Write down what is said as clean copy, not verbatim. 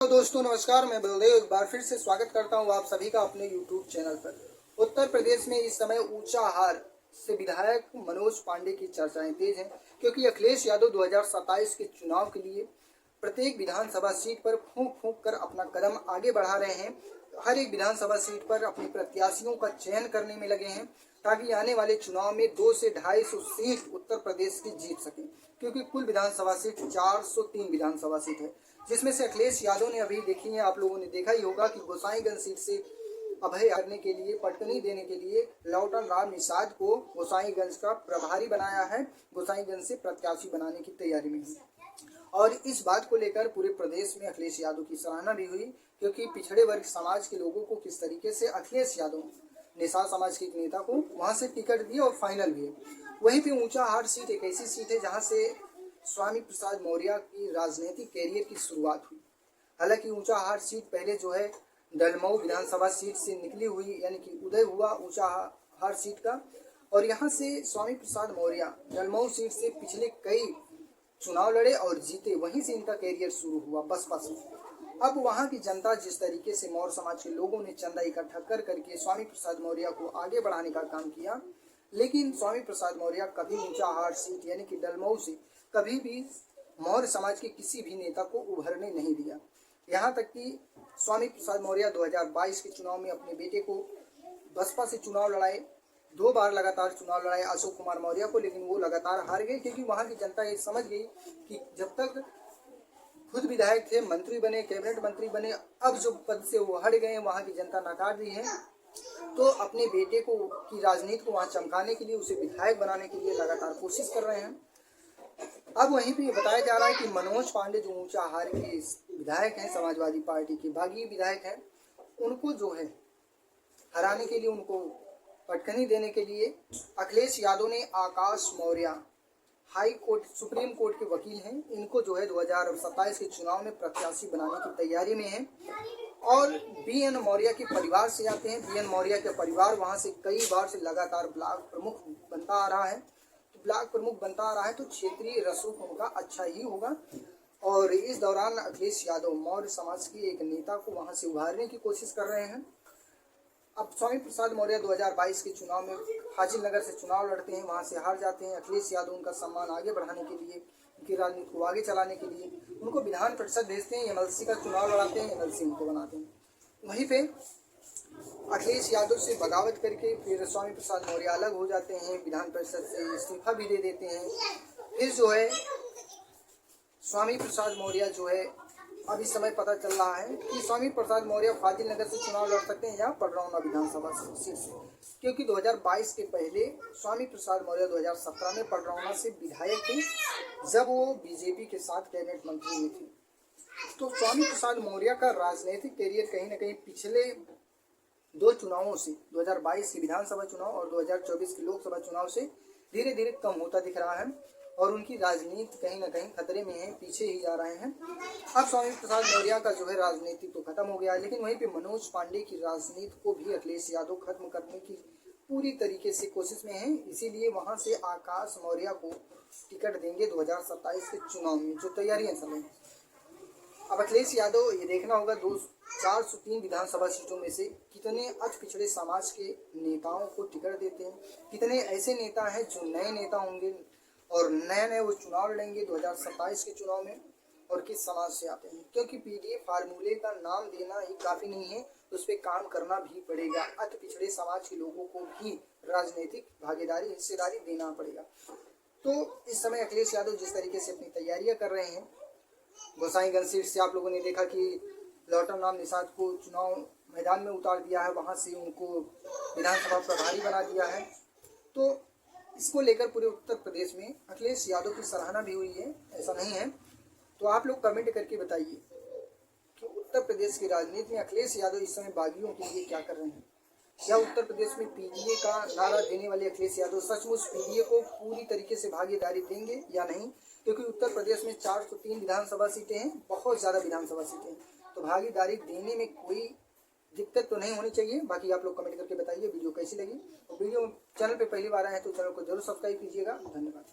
दोस्तों नमस्कार, मैं बलदेव एक बार फिर से स्वागत करता हूं आप सभी का अपने YouTube चैनल पर। उत्तर प्रदेश में इस समय ऊंचाहार से विधायक मनोज पांडे की चर्चाएं तेज हैं, क्योंकि अखिलेश यादव 2027 के चुनाव के लिए प्रत्येक विधानसभा सीट पर फूंक फूंक कर अपना कदम आगे बढ़ा रहे हैं। हर एक विधानसभा सीट पर अपने प्रत्याशियों का चयन करने में लगे हैं, ताकि आने वाले चुनाव में 200 से 250 सीट उत्तर प्रदेश की जीत सकें, क्योंकि कुल विधानसभा सीट 403 विधानसभा सीट है, जिसमें से अखिलेश यादव ने अभी देखी है, आप लोगों ने देखा ही होगा कि गोसाईगंज सीट से अभय करने के लिए, पटकनी देने के लिए लौटन राम निषाद को गोसाईगंज का प्रभारी बनाया है। गोसाईगंज से प्रत्याशी बनाने की तैयारी में है और इस बात को लेकर पूरे प्रदेश में अखिलेश यादव की सराहना भी हुई, क्योंकि पिछड़े वर्ग समाज के लोगों को किस तरीके से अखिलेश यादव निषाद समाज के एक नेता को वहां से टिकट दिया और फाइनल भी है। वहीं पे ऊंचाहार सीट एक ऐसी सीट है जहां से स्वामी प्रसाद मौर्य की राजनीतिक कैरियर की शुरुआत हुई। हालांकि ऊंचाहार सीट पहले जो है डलमऊ विधानसभा सीट से निकली हुई, यानी कि उदय हुआ ऊंचाहार सीट का, और यहाँ से स्वामी प्रसाद मौर्य डलमऊ सीट से पिछले कई चुनाव लड़े और जीते। वहीं से इनका कैरियर शुरू हुआ बसपा से। अब वहाँ की जनता जिस तरीके से मौर्य समाज के लोगों ने चंदा इकट्ठा कर करके स्वामी प्रसाद मौर्य को आगे बढ़ाने का काम किया, लेकिन स्वामी प्रसाद मौर्य कभी ऊंचाहार सीट यानी कि डलमऊ से कभी भी मौर्य समाज के किसी भी नेता को उभरने नहीं दिया। यहाँ तक कि स्वामी प्रसाद मौर्य 2022 के चुनाव में अपने बेटे को बसपा से चुनाव लड़ाए, 2 बार लगातार चुनाव लड़ाए अशोक कुमार मौर्य को, लेकिन वो लगातार हार गए, क्योंकि वहाँ की जनता ये समझ गई कि जब तक खुद विधायक थे, मंत्री बने, कैबिनेट मंत्री बने, अब जो पद से वो हट गए, वहाँ की जनता नकार दी है, तो अपने बेटे को की राजनीति को वहाँ चमकाने के लिए, उसे विधायक बनाने के लिए लगातार कोशिश कर रहे हैं। अब वहीं पे बताया जा रहा है कि मनोज पांडे जो ऊंचाहार के विधायक हैं, समाजवादी पार्टी के बागी विधायक हैं, उनको जो है हराने के लिए, उनको पटकनी देने के लिए अखिलेश यादव ने Akash Maurya high court supreme court के वकील हैं, इनको जो है 2027 के चुनाव में प्रत्याशी बनाने की तैयारी में है। और BN मौर्य के परिवार से आते हैं। BN मौर्य का परिवार वहां से कई बार से लगातार ब्लॉक प्रमुख बनता आ रहा है, तो ब्लॉक प्रमुख बनता आ रहा है तो क्षेत्रीय रसूख उनका अच्छा ही होगा। और इस दौरान अखिलेश यादव मौर्य समाज के एक नेता को वहां से उभारने की कोशिश कर रहे हैं। अब स्वामी प्रसाद मौर्य 2022 के चुनाव में हाजिर नगर से चुनाव लड़ते हैं, वहां से हार जाते हैं। अखिलेश यादव उनका सम्मान आगे बढ़ाने के लिए, उनकी राजनीति को आगे चलाने के लिए उनको विधान परिषद भेजते हैं, MLC का चुनाव लड़ाते हैं, MLC उनको बनाते हैं। वहीं पे अखिलेश यादव से बगावत करके फिर स्वामी प्रसाद मौर्य अलग हो जाते हैं, विधान परिषद से इस्तीफा भी दे देते हैं। फिर जो है स्वामी प्रसाद मौर्य जो है, अब इस समय पता चल रहा है कि स्वामी प्रसाद मौर्य फाजिल नगर से चुनाव लड़ सकते हैं या पडरौना विधानसभा सीट से, क्योंकि 2022 के पहले स्वामी प्रसाद मौर्य 2017 में पडरौना से विधायक थे, जब वो बीजेपी के साथ कैबिनेट मंत्री में थे। तो स्वामी प्रसाद मौर्य का राजनीतिक कैरियर कहीं ना कहीं पिछले 2 चुनावों से, 2022 के विधानसभा चुनाव और 2024 के लोकसभा चुनाव से धीरे धीरे कम होता दिख रहा है, और उनकी राजनीति कहीं ना कहीं खतरे में है, पीछे ही जा रहे हैं। अब स्वामी प्रसाद मौर्य का जो है राजनीति तो खत्म हो गया है, लेकिन वहीं पे मनोज पांडे की राजनीति को भी अखिलेश यादव खत्म करने की पूरी तरीके से कोशिश में है। इसीलिए वहां से आकाश मौर्य को टिकट देंगे 2027 के चुनाव में, जो तैयारियां चल रही हैं। अब अखिलेश यादव ये देखना होगा 403 विधानसभा सीटों में से कितने अति पिछड़े समाज के नेताओं को टिकट देते हैं, कितने ऐसे नेता हैं जो नए नेता होंगे और नए वो चुनाव लड़ेंगे 2027 के चुनाव में, और किस समाज से आते हैं, क्योंकि PDF फार्मूले का नाम देना ही काफ़ी नहीं है, उस पर काम करना भी पड़ेगा। अति पिछड़े समाज के लोगों को भी राजनीतिक भागीदारी, हिस्सेदारी देना पड़ेगा। तो इस समय अखिलेश यादव जिस तरीके से अपनी तैयारियां कर रहे हैं, गोसाईगंज सीट से आप लोगों ने देखा कि लौटन राम निषाद को चुनाव मैदान में उतार दिया है, वहाँ से उनको विधानसभा प्रभारी बना दिया है। तो इसको लेकर पूरे उत्तर प्रदेश में अखिलेश यादव की सराहना भी हुई है, ऐसा नहीं है। तो आप लोग कमेंट करके बताइए कि उत्तर प्रदेश की राजनीति में अखिलेश यादव इस समय बागियों के लिए क्या कर रहे हैं। क्या उत्तर प्रदेश में PDA का नारा देने वाले अखिलेश यादव सचमुच PDA को पूरी तरीके से भागीदारी देंगे या नहीं, क्योंकि उत्तर प्रदेश में 403 विधानसभा सीटें हैं, बहुत ज़्यादा विधानसभा सीटें हैं, तो भागीदारी देने में कोई दिक्कत तो नहीं होनी चाहिए। बाकी आप लोग कमेंट करके बताइए वीडियो कैसी लगी, और वीडियो चैनल पे पहली बार आए हैं तो चैनल को जरूर सब्सक्राइब कीजिएगा। धन्यवाद।